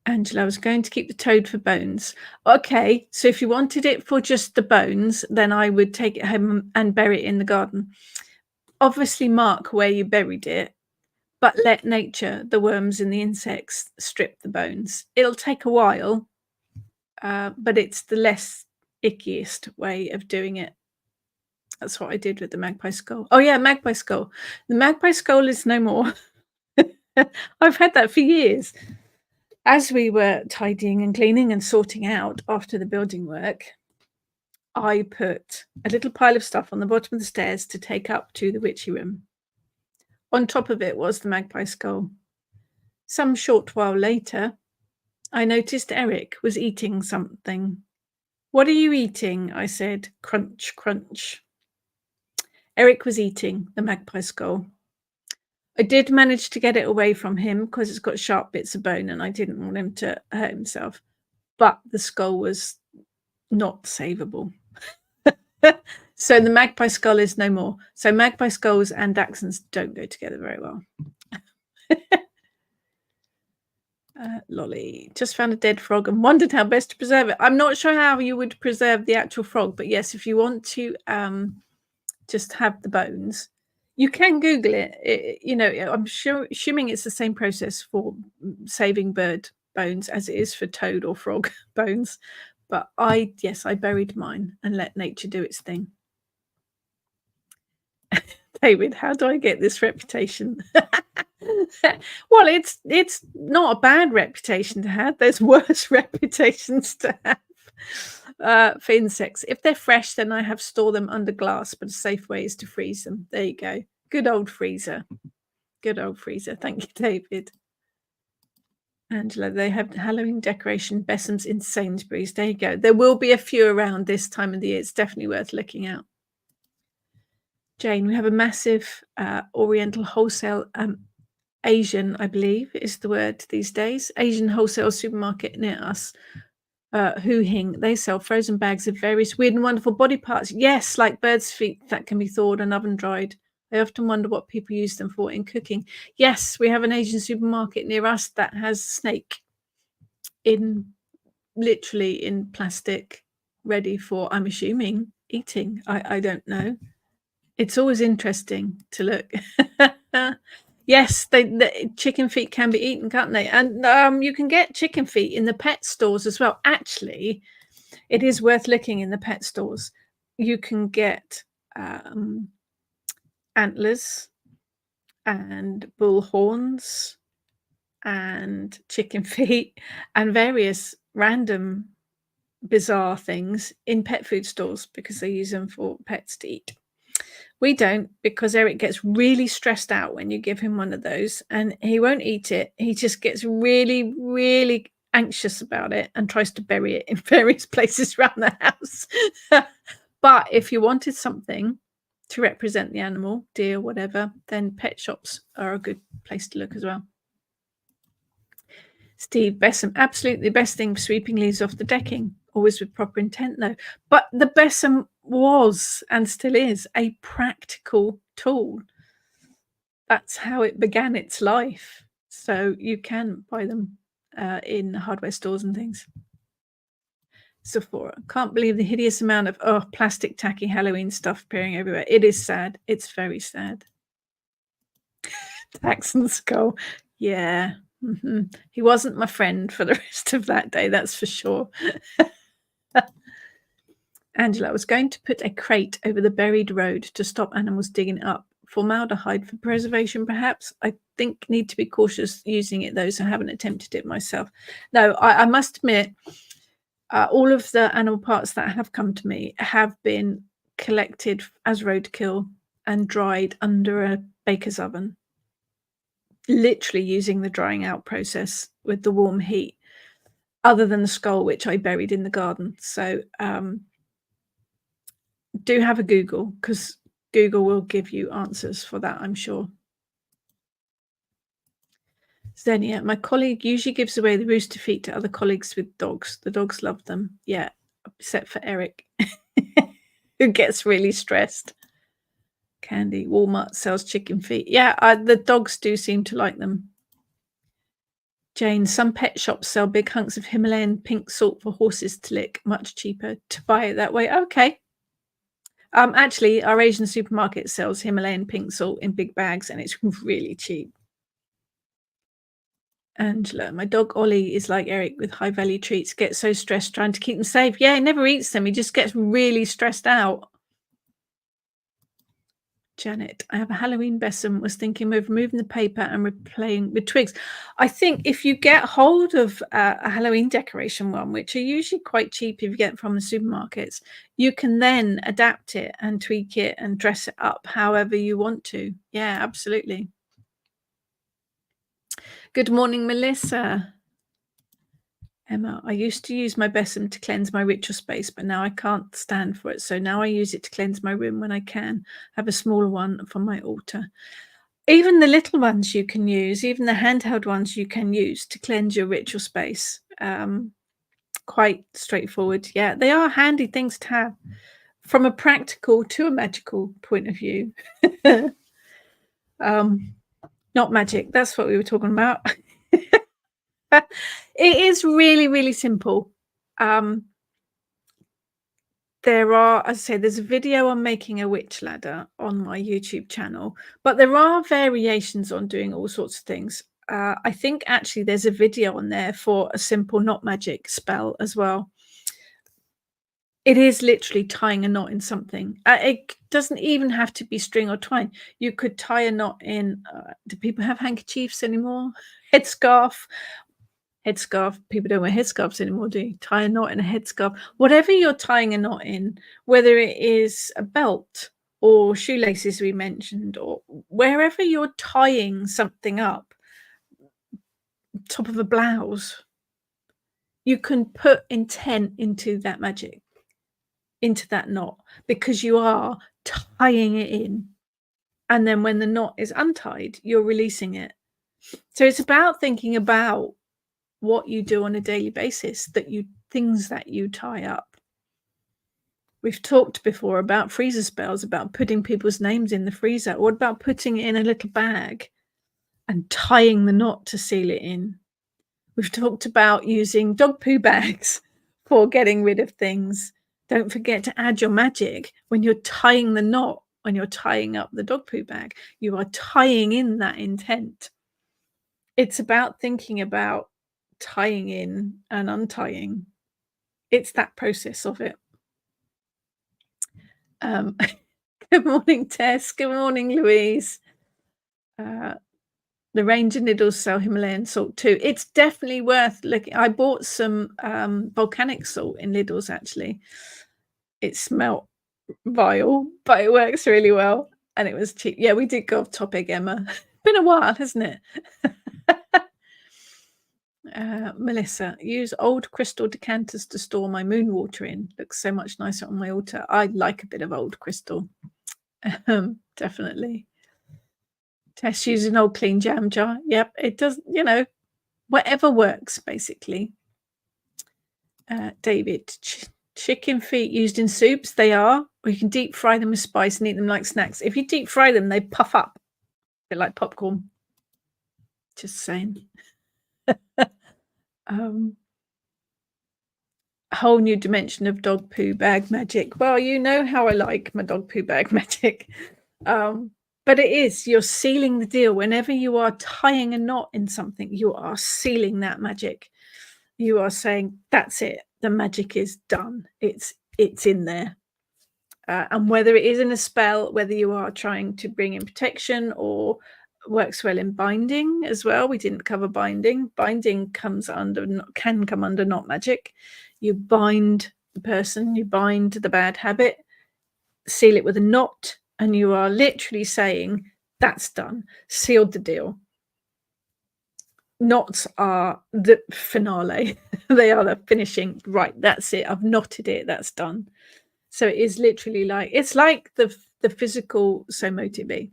Angela, I was going to keep the toad for bones. Okay, so if you wanted it for just the bones, then I would take it home and bury it in the garden. Obviously mark where you buried it, but let nature, the worms and the insects, strip the bones. It'll take a while, but it's the less ickiest way of doing it. That's what I did with the magpie skull. Oh yeah, magpie skull. The magpie skull is no more. I've had that for years. As we were tidying and cleaning and sorting out after the building work, I put a little pile of stuff on the bottom of the stairs to take up to the witchy room. On top of it was the magpie skull. Some short while later, I noticed Eric was eating something. What are you eating? I said. Crunch, crunch. Eric was eating the magpie skull. I did manage to get it away from him because it's got sharp bits of bone and I didn't want him to hurt himself. But the skull was not savable. So the magpie skull is no more. So magpie skulls and dachshunds don't go together very well. Lolly, just found a dead frog and wondered how best to preserve it. I'm not sure how you would preserve the actual frog, but yes, if you want to just have the bones, you can Google it. You know, I'm assuming it's the same process for saving bird bones as it is for toad or frog bones. But I buried mine and let nature do its thing. David, how do I get this reputation? Well, it's not a bad reputation to have. There's worse reputations to have for insects. If they're fresh, then I have store them under glass, but a safe way is to freeze them. There you go. Good old freezer. Good old freezer. Thank you, David. Angela, they have Halloween decoration besoms in Sainsbury's. There you go. There will be a few around this time of the year. It's definitely worth looking out. Jane, we have a massive Oriental wholesale, Asian, I believe is the word these days, Asian wholesale supermarket near us, Hu Hing. They sell frozen bags of various weird and wonderful body parts. Yes, like bird's feet that can be thawed and oven dried. I often wonder what people use them for in cooking. Yes, we have an Asian supermarket near us that has snake literally in plastic, ready for, I'm assuming, eating. I don't know. It's always interesting to look. Yes, the chicken feet can be eaten, can't they? And you can get chicken feet in the pet stores as well. Actually, it is worth looking in the pet stores. You can get antlers and bull horns and chicken feet and various random bizarre things in pet food stores because they use them for pets to eat. We don't, because Eric gets really stressed out when you give him one of those, and he won't eat it. He just gets really, really anxious about it and tries to bury it in various places around the house. But if you wanted something to represent the animal, deer, whatever, then pet shops are a good place to look as well. Steve Bessem, absolutely the best thing, sweeping leaves off the decking, always with proper intent though. But the Bessem was and still is a practical tool. That's how it began its life. So you can buy them in hardware stores and things. Sephora, can't believe the hideous amount of plastic tacky Halloween stuff appearing everywhere. It is sad. It's very sad. Taxon skull. Yeah. He wasn't my friend for the rest of that day, that's for sure. Angela, I was going to put a crate over the buried road to stop animals digging it up. Formaldehyde for preservation, perhaps. I think need to be cautious using it, though, so I haven't attempted it myself. No, I must admit, all of the animal parts that have come to me have been collected as roadkill and dried under a baker's oven, literally using the drying out process with the warm heat, other than the skull, which I buried in the garden. So do have a Google, because Google will give you answers for that, I'm sure. Xenia, my colleague usually gives away the rooster feet to other colleagues with dogs. The dogs love them. Yeah, except for Eric, who gets really stressed. Candy, Walmart sells chicken feet. Yeah, the dogs do seem to like them. Jane, some pet shops sell big hunks of Himalayan pink salt for horses to lick. Much cheaper to buy it that way. Okay. Actually, our Asian supermarket sells Himalayan pink salt in big bags, and it's really cheap. Angela, my dog Ollie is like Eric with high value treats. Gets so stressed trying to keep them safe. Yeah, he never eats them. He just gets really stressed out. Janet, I have a Halloween besom. Was thinking of removing the paper and replaying with twigs. I think if you get hold of a Halloween decoration one, which are usually quite cheap if you get from the supermarkets, you can then adapt it and tweak it and dress it up however you want to. Yeah, absolutely. Good morning, Melissa. Emma, I used to use my besom to cleanse my ritual space, but now I can't stand for it. So now I use it to cleanse my room when I can. I have a smaller one for my altar. Even the little ones you can use, even the handheld ones you can use to cleanse your ritual space. Quite straightforward. Yeah, they are handy things to have from a practical to a magical point of view. Not magic. That's what we were talking about. It is really, really simple. There are, as I say, there's a video on making a witch ladder on my YouTube channel, but there are variations on doing all sorts of things. I think actually there's a video on there for a simple not magic spell as well. It is literally tying a knot in something. It doesn't even have to be string or twine. You could tie a knot in, do people have handkerchiefs anymore? Headscarf. Headscarf. People don't wear headscarves anymore, do you? Tie a knot in a headscarf. Whatever you're tying a knot in, whether it is a belt or shoelaces we mentioned, or wherever you're tying something up, top of a blouse, you can put intent into that magic, into that knot, because you are tying it in. And then when the knot is untied, you're releasing it. So it's about thinking about what you do on a daily basis, things that you tie up. We've talked before about freezer spells, about putting people's names in the freezer. What about putting it in a little bag and tying the knot to seal it in? We've talked about using dog poo bags for getting rid of things. Don't forget to add your magic when you're tying the knot, when you're tying up the dog poo bag. You are tying in that intent. It's about thinking about tying in and untying. It's that process of it. Good morning, Tess. Good morning, Louise. The range in Lidl sell Himalayan salt too. It's definitely worth looking. I bought some volcanic salt in Lidl's actually. It smelt vile, but it works really well and it was cheap. Yeah, we did go off topic, Emma. Been a while, hasn't it? Melissa, use old crystal decanters to store my moon water in. Looks so much nicer on my altar. I like a bit of old crystal. Definitely. Test use an old clean jam jar. Yep, it does, whatever works, basically. David, chicken feet used in soups. They are. Or you can deep fry them with spice and eat them like snacks. If you deep fry them, they puff up. They're like popcorn. Just saying. Whole new dimension of dog poo bag magic. Well, you know how I like my dog poo bag magic. But it is, you're sealing the deal. Whenever you are tying a knot in something, you are sealing that magic. You are saying, that's it. The magic is done. It's in there. And whether it is in a spell, whether you are trying to bring in protection or works well in binding as well. We didn't cover binding. Binding can come under knot magic. You bind the person, you bind the bad habit, seal it with a knot, and you are literally saying, that's done, sealed the deal. Knots are the finale. They are the finishing. Right, that's it. I've knotted it. That's done. So it is literally like, it's like the physical so mote be.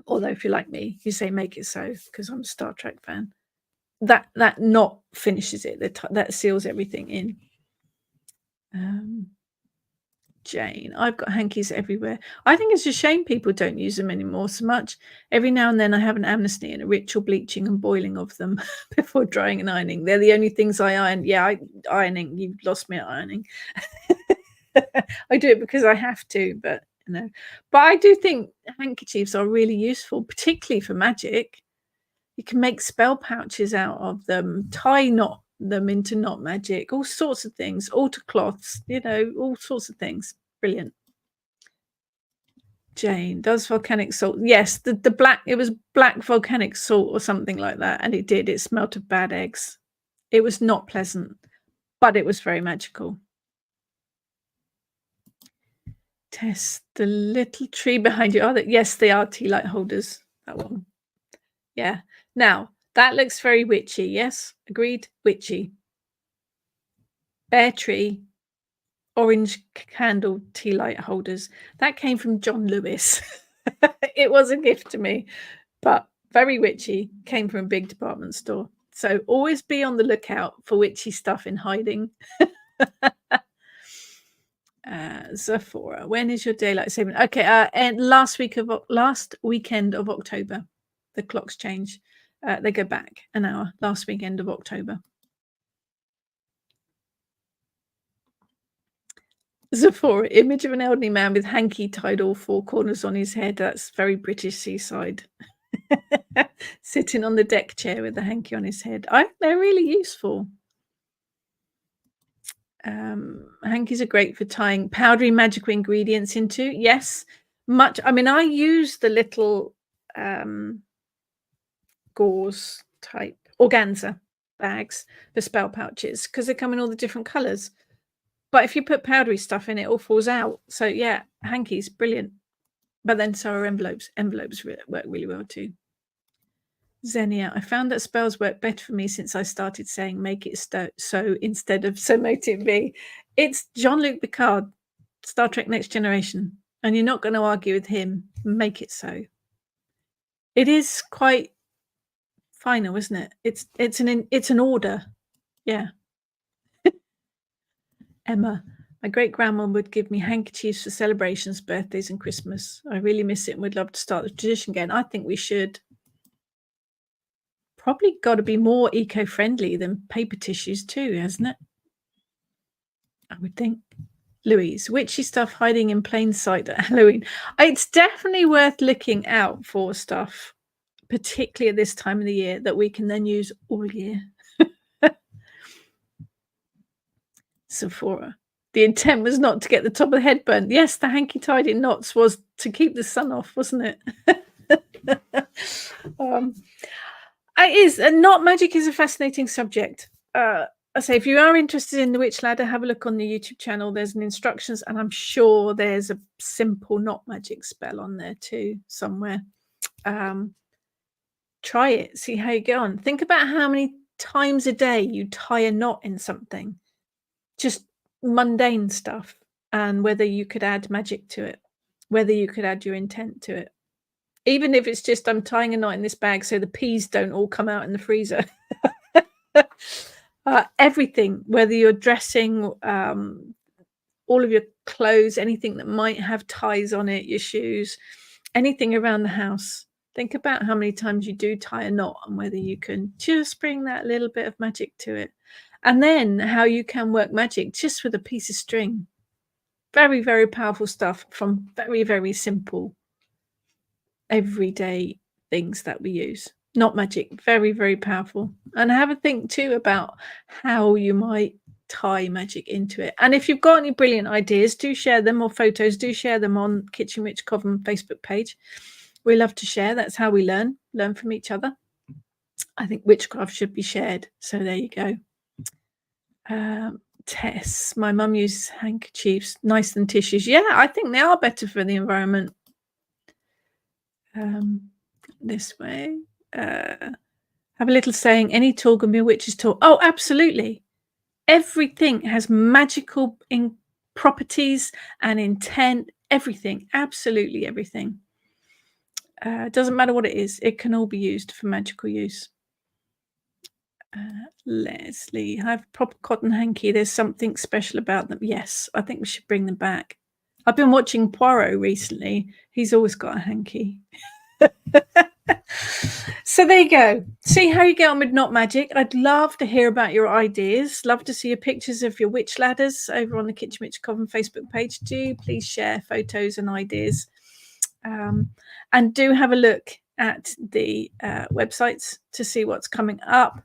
Although if you're like me, you say make it so, because I'm a Star Trek fan. That knot finishes it. That seals everything in. Jane, I've got hankies everywhere. I think it's a shame people don't use them anymore so much. Every now and then I have an amnesty and a ritual bleaching and boiling of them before drying and ironing. They're the only things I iron. Yeah, ironing. You've lost me at ironing. I do it because I have to, but But I do think handkerchiefs are really useful, particularly for magic. You can make spell pouches out of them, tie them into knot magic, all sorts of things, altar cloths, all sorts of things. Brilliant. Jane, does volcanic salt? Yes, the black, it was black volcanic salt or something like that, and it smelt of bad eggs. It was not pleasant, but it was very magical. Test the little tree behind you. Yes, they are tea light holders. That one. Yeah. Now, that looks very witchy. Yes, agreed. Witchy. Bear tree, orange candle tea light holders. That came from John Lewis. It was a gift to me, but very witchy. Came from a big department store. So always be on the lookout for witchy stuff in hiding. Zephora, when is your daylight saving? Okay, and last weekend of October. The clocks change. They go back an hour. Last weekend of October. Zephora, image of an elderly man with hanky tied all four corners on his head. That's very British seaside. Sitting on the deck chair with the hanky on his head. They're really useful. Hankies are great for tying powdery magical ingredients into. Yes, much. I mean, I use the little gauze type organza bags for spell pouches because they come in all the different colors. But if you put powdery stuff in, it all falls out. So yeah, hankies, brilliant. But then so are envelopes. Envelopes work really well too. Xenia, I found that spells work better for me since I started saying make it so instead of so mote it be. It's Jean-Luc Picard, Star Trek Next Generation, and you're not going to argue with him. Make it so. It is quite final, isn't it? It's an order. Yeah. Emma, my great grandma would give me handkerchiefs for celebrations, birthdays, and Christmas. I really miss it and would love to start the tradition again. I think we should. Probably got to be more eco-friendly than paper tissues too, hasn't it? I would think. Louise, witchy stuff hiding in plain sight at Halloween. It's definitely worth looking out for stuff, particularly at this time of the year, that we can then use all year. Sephora. The intent was not to get the top of the head burnt. Yes, the hanky tied in knots was to keep the sun off, wasn't it? It is, and not magic is a fascinating subject. I say, if you are interested in the witch ladder, have a look on the YouTube channel. There's an instructions, and I'm sure there's a simple not magic spell on there too somewhere. Try it, see how you get on. Think about how many times a day you tie a knot in something, just mundane stuff, and whether you could add magic to it, whether you could add your intent to it. Even if it's just, I'm tying a knot in this bag so the peas don't all come out in the freezer. Everything, whether you're dressing all of your clothes, anything that might have ties on it, your shoes, anything around the house. Think about how many times you do tie a knot and whether you can just bring that little bit of magic to it. And then how you can work magic just with a piece of string. Very, very powerful stuff from very, very simple everyday things that we use. Not magic, very, very powerful. And have a think too about how you might tie magic into it. And if you've got any brilliant ideas, do share them, or photos, do share them on Kitchen Witch Coven Facebook page. We love to share. That's how we learn from each other. I think witchcraft should be shared. So there you go. Tess, my mum uses handkerchiefs, nicer than tissues. Yeah, I think they are better for the environment. This way. Have a little saying, any tool can be a witch's tool. Oh, absolutely. Everything has magical properties and intent. Everything, absolutely everything. It doesn't matter what it is. It can all be used for magical use. Leslie, have proper cotton hanky. There's something special about them. Yes, I think we should bring them back. I've been watching Poirot recently. He's always got a hanky. So there you go. See how you get on with not magic. I'd love to hear about your ideas. Love to see your pictures of your witch ladders over on the Kitchen Witch Coven Facebook page. Do please share photos and ideas. And do have a look at the websites to see what's coming up.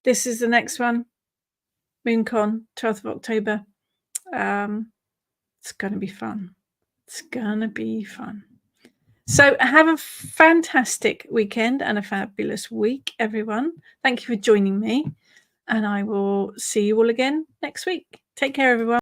This is the next one. MoonCon, 12th of October. It's going to be fun. It's going to be fun. So have a fantastic weekend and a fabulous week, everyone. Thank you for joining me. And I will see you all again next week. Take care, everyone.